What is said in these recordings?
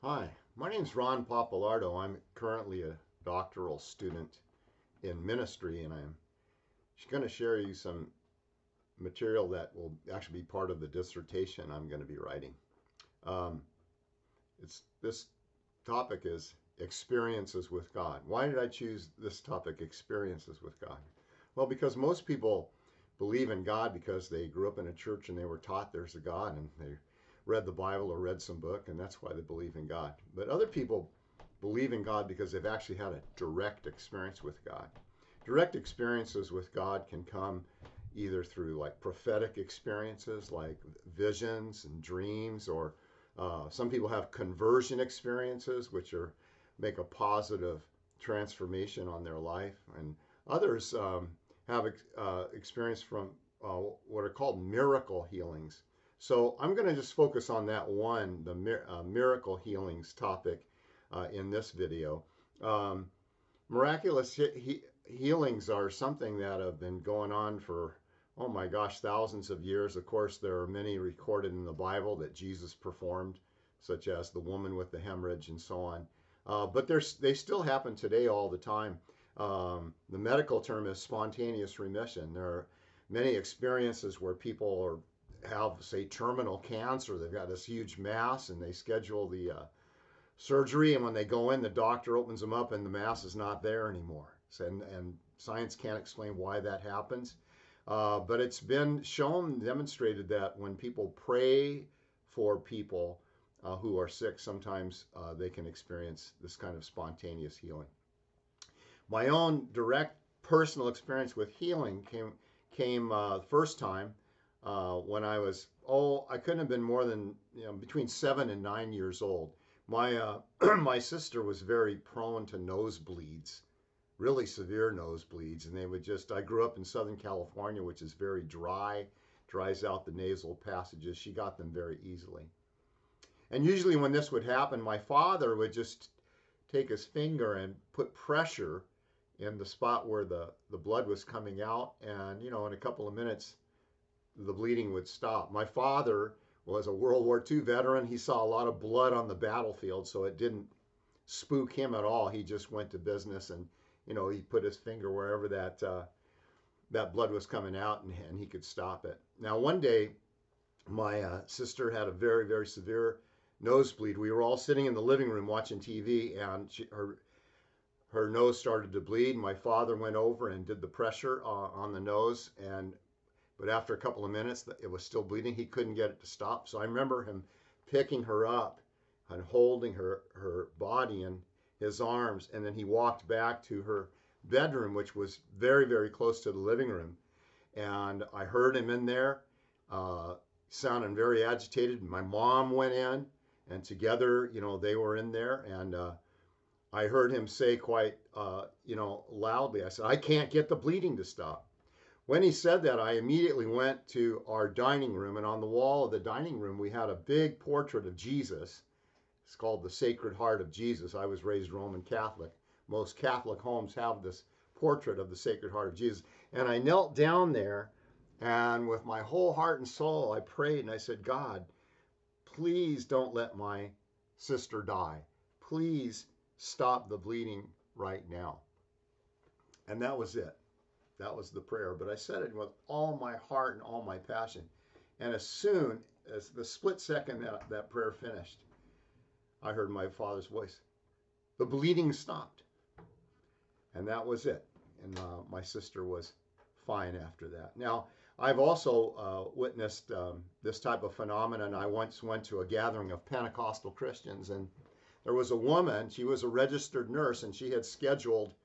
Hi, my name is Ron Papalardo. I'm currently a doctoral student in ministry, and I'm going to share you some material that will actually be part of the dissertation I'm going to be writing. Um, this topic is experiences with God. Why did I choose this topic, experiences with God? Well, because most people believe in God because they grew up in a church and they were taught there's a God and they read the Bible or read some book, and that's why they believe in God. But other people believe in God because they've actually had a direct experience with God. Direct experiences with God can come either through like prophetic experiences like visions and dreams, or some people have conversion experiences, which are make a positive transformation on their life, and others have experience from what are called miracle healings. So I'm going to just focus on that one, the miracle healings topic in this video. Um, Miraculous healings are something that have been going on for, oh my gosh, thousands of years. Of course, there are many recorded in the Bible that Jesus performed, such as the woman with the hemorrhage and so on. But they still happen today all the time. The medical term is spontaneous remission. There are many experiences where people have, say, terminal cancer. They've got this huge mass and they schedule the surgery, and when they go in, the doctor opens them up and the mass is not there anymore. And science can't explain why that happens. But it's been shown, demonstrated that when people pray for people who are sick, sometimes they can experience this kind of spontaneous healing. My own direct personal experience with healing came first time when I was, I couldn't have been more than between 7 and 9 years old. My my sister was very prone to nosebleeds, really severe nosebleeds, and they would just. I grew up in Southern California, which is very dry, dries out the nasal passages. She got them very easily. And usually, when this would happen, my father would just take his finger and put pressure in the spot where the blood was coming out, and in a couple of minutes, the bleeding would stop. My father was a World War II veteran. He saw a lot of blood on the battlefield, so it didn't spook him at all. He just went to business, and he put his finger wherever that blood was coming out, and he could stop it. Now, one day, my sister had a very, very severe nosebleed. We were all sitting in the living room watching TV, and her nose started to bleed. My father went over and did the pressure on the nose, but after a couple of minutes, it was still bleeding. He couldn't get it to stop. So I remember him picking her up and holding her body in his arms, and then he walked back to her bedroom, which was very, very close to the living room. And I heard him in there, sounding very agitated. My mom went in, and together, they were in there, and I heard him say quite, loudly, I said, "I can't get the bleeding to stop." When he said that, I immediately went to our dining room, and on the wall of the dining room, we had a big portrait of Jesus. It's called the Sacred Heart of Jesus. I was raised Roman Catholic. Most Catholic homes have this portrait of the Sacred Heart of Jesus. And I knelt down there, and with my whole heart and soul, I prayed, and I said, "God, please don't let my sister die. Please stop the bleeding right now." And that was it. That was the prayer. But I said it with all my heart and all my passion. And as soon as the split second that prayer finished, I heard my father's voice. The bleeding stopped. And that was it. And my sister was fine after that. Now, I've also witnessed this type of phenomenon. I once went to a gathering of Pentecostal Christians, and there was a woman. She was a registered nurse, and she had scheduled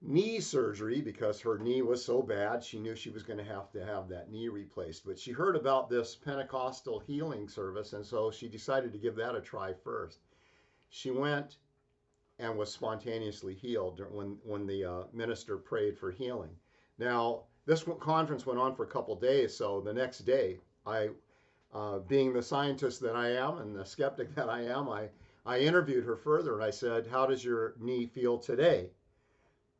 knee surgery because her knee was so bad. She knew she was going to have that knee replaced. But she heard about this Pentecostal healing service, and so she decided to give that a try first. She went and was spontaneously healed when the minister prayed for healing. Now, this conference went on for a couple days, so the next day, being the scientist that I am and the skeptic that I am, I interviewed her further, and I said, "How does your knee feel today?"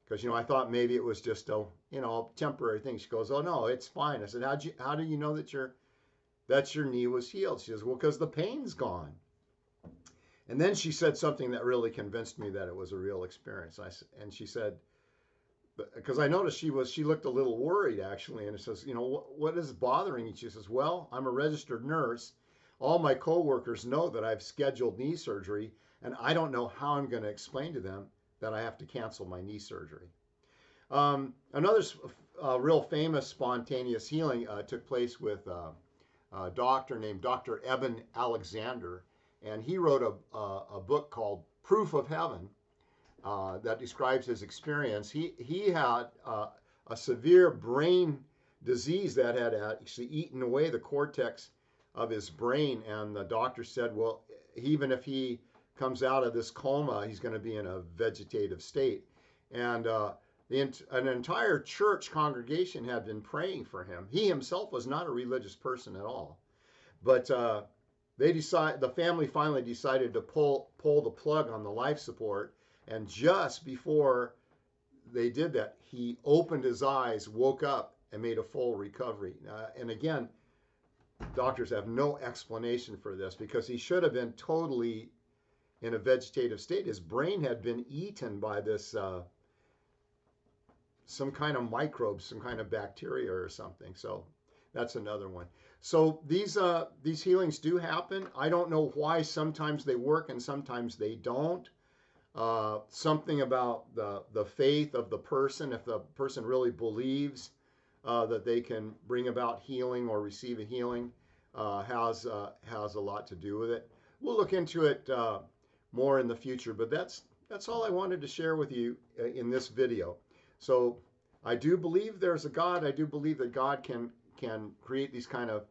Because I thought maybe it was just a temporary thing. She goes, "Oh no, it's fine." I said, "How do you know that your knee was healed?" She says, "Well, because the pain's gone." And then she said something that really convinced me that it was a real experience. And she said, because I noticed she looked a little worried actually, and it says, you know, what is bothering you? She says, well, I'm a registered nurse. All my coworkers know that I've scheduled knee surgery, and I don't know how I'm going to explain to them that I have to cancel my knee surgery. Another real famous spontaneous healing took place with a doctor named Dr. Eben Alexander, and he wrote a book called Proof of Heaven that describes his experience. He had a severe brain disease that had actually eaten away the cortex of his brain, and the doctor said, well, even if he comes out of this coma, he's going to be in a vegetative state. And an entire church congregation had been praying for him. He himself was not a religious person at all, but the family finally decided to pull the plug on the life support. And just before they did that, he opened his eyes, woke up, and made a full recovery. And again, doctors have no explanation for this because he should have been totally in a vegetative state. His brain had been eaten by this some kind of microbe, some kind of bacteria or something. So that's another one. So these healings do happen. I don't know why sometimes they work and sometimes they don't. Something about the faith of the person, if the person really believes that they can bring about healing or receive a healing, has a lot to do with it. We'll look into it more in the future, but that's all I wanted to share with you in this video. So I do believe there's a God. I do believe that God can create these kind of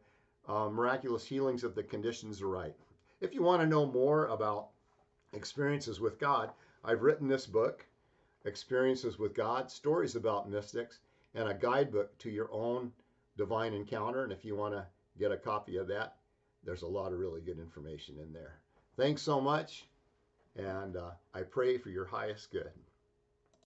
miraculous healings if the conditions are right. If you want to know more about experiences with God, I've written this book, Experiences with God, Stories About Mystics, and a guidebook to your own divine encounter. And if you want to get a copy of that, there's a lot of really good information in there. Thanks so much, and I pray for your highest good.